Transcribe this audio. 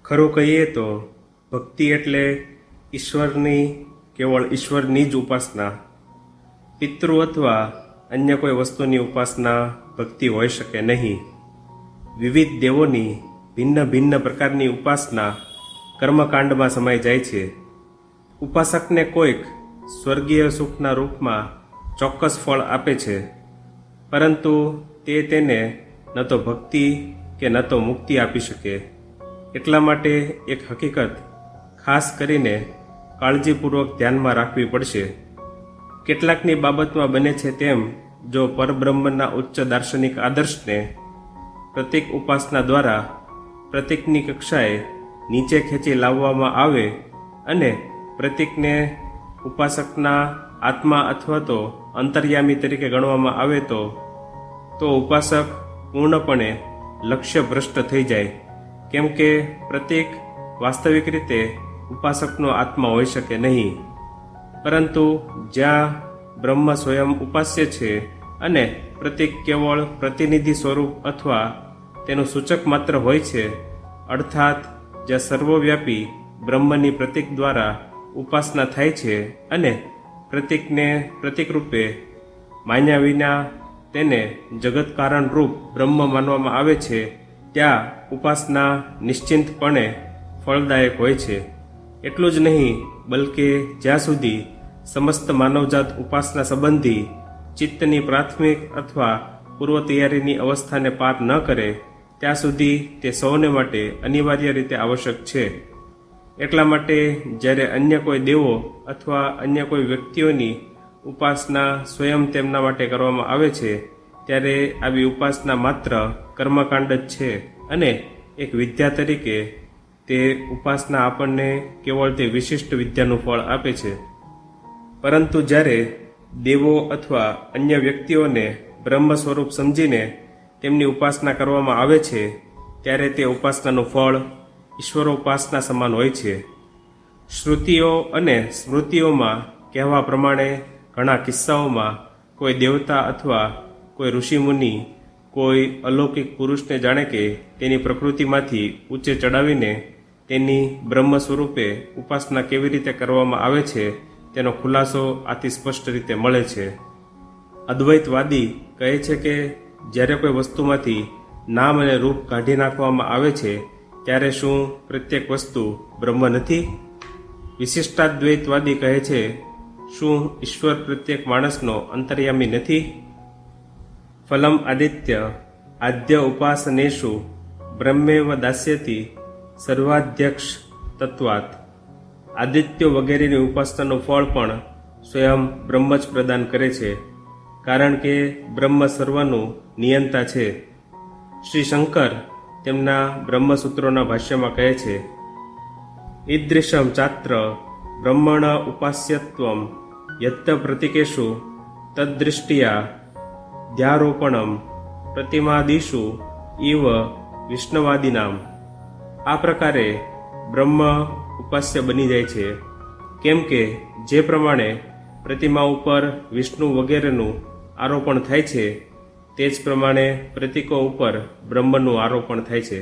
ખરું કહીએ તો ભક્તિ એટલે ઈશ્વરની કેવળ ઈશ્વરની જ ઉપાસના. પિતૃ અથવા અન્ય કોઈ વસ્તુની ઉપાસના ભક્તિ હોઈ શકે નહીં. વિવિધ દેવોની ભિન્ન ભિન્ન પ્રકારની ઉપાસના કર્મકાંડમાં સમાઈ જાય છે. ઉપાસકને કોઈક સ્વર્ગીય સુખના રૂપમાં ચોક્કસ ફળ આપે છે, પરંતુ તે તેને ન તો ભક્તિ કે ન તો મુક્તિ આપી શકે. એટલા માટે એક હકીકત ખાસ કરીને કાળજીપૂર્વક ધ્યાનમાં રાખવી પડશે. કેટલાકની બાબતમાં બને છે તેમ જો પરબ્રહ્મના ઉચ્ચ દાર્શનિક આદર્શને પ્રતીક ઉપાસના દ્વારા પ્રતીકની કક્ષાએ નીચે ખેંચી લાવવામાં આવે અને પ્રતીકને ઉપાસકના આત્મા અથવા તો અંતર્યામી તરીકે ગણવામાં આવે તો ઉપાસક પૂર્ણપણે લક્ષ્ય ભ્રષ્ટ થઈ જાય. કેમ કે પ્રતીક વાસ્તવિક રીતે ઉપાસકનો આત્મા હોઈ શકે નહીં. પરંતુ જ્યાં બ્રહ્મ સ્વયં ઉપાસ્ય છે અને પ્રતીક કેવળ પ્રતિનિધિ સ્વરૂપ અથવા તેનું સૂચક માત્ર હોય છે, અર્થાત જ્યાં સર્વવ્યાપી બ્રહ્મની પ્રતીક દ્વારા ઉપાસના થાય છે અને પ્રતીકને પ્રતીક રૂપે માન્યા વિના તેને જગત કારણ રૂપ બ્રહ્મ માનવામાં આવે છે, ત્યાં ઉપાસના નિશ્ચિંતપણે ફળદાયક હોય છે. એટલું જ નહીં, બલકે જ્યાં સુધી સમસ્ત માનવજાત ઉપાસના સંબંધી ચિત્તની પ્રાથમિક અથવા પૂર્વ તૈયારીની અવસ્થાને પાર ન કરે ત્યાં સુધી તે સૌને માટે અનિવાર્ય રીતે આવશ્યક છે. એટલા માટે જ્યારે અન્ય કોઈ દેવો અથવા અન્ય કોઈ વ્યક્તિઓની ઉપાસના સ્વયં તેમના માટે કરવામાં આવે છે, ત્યારે આવી ઉપાસના માત્ર કર્મકાંડ જ છે અને એક વિદ્યા તરીકે તે ઉપાસના આપણને કેવળ તે વિશિષ્ટ વિદ્યાનું ફળ આપે છે. પરંતુ જ્યારે દેવો અથવા અન્ય વ્યક્તિઓને બ્રહ્મ સ્વરૂપ સમજીને તેમની ઉપાસના કરવામાં આવે છે, ત્યારે તે ઉપાસનાનું ફળ ઈશ્વરોપાસના સમાન હોય છે. શ્રુતિઓ અને સ્મૃતિઓમાં કહેવા પ્રમાણે ઘણા કિસ્સાઓમાં કોઈ દેવતા અથવા કોઈ ઋષિમુનિ કોઈ અલૌકિક પુરુષને જાણે કે તેની પ્રકૃતિમાંથી ઊંચે ચડાવીને તેની બ્રહ્મ સ્વરૂપે ઉપાસના કેવી રીતે કરવામાં આવે છે તેનો ખુલાસો આથી સ્પષ્ટ રીતે મળે છે. અદ્વૈતવાદી કહે છે કે જ્યારે કોઈ વસ્તુમાંથી નામ અને રૂપ કાઢી નાખવામાં આવે છે, ત્યારે શું પ્રત્યેક વસ્તુ બ્રહ્મ નથી? વિશિષ્ટાદ્વૈતવાદી કહે છે, શું ઈશ્વર પ્રત્યેક માણસનો અંતર્યામી નથી? ફલમ આદિત્ય આદ્ય ઉપાસનેષુ બ્રહ્મેવ દાસ્યતિ સર્વાધ્યક્ષ તત્વાત. આદિત્યો વગેરેની ઉપાસનાનું ફળ પણ સ્વયં બ્રહ્મ જ પ્રદાન કરે છે, કારણ કે બ્રહ્મ સર્વનું નિયંતા છે. શ્રી શંકર તેમના બ્રહ્મસૂત્રોના ભાષ્યમાં કહે છે, ઈદૃશમ ચાત્ર બ્રહ્મણ ઉપાસ્યત્વમ યત્ત પ્રતિકેશુ તદ્દૃષ્ટિયા ધ્યારોપણમ પ્રતિમાદિષુ ઇવ વિષ્ણવાદિનામ. આ પ્રકારે બ્રહ્મ ઉપાસ્ય બની જાય છે, કેમ કે જે પ્રમાણે પ્રતિમા ઉપર વિષ્ણુ વગેરેનું આરોપણ થાય છે, તે જ પ્રમાણે પ્રતીકો ઉપર બ્રહ્મનું આરોપણ થાય છે.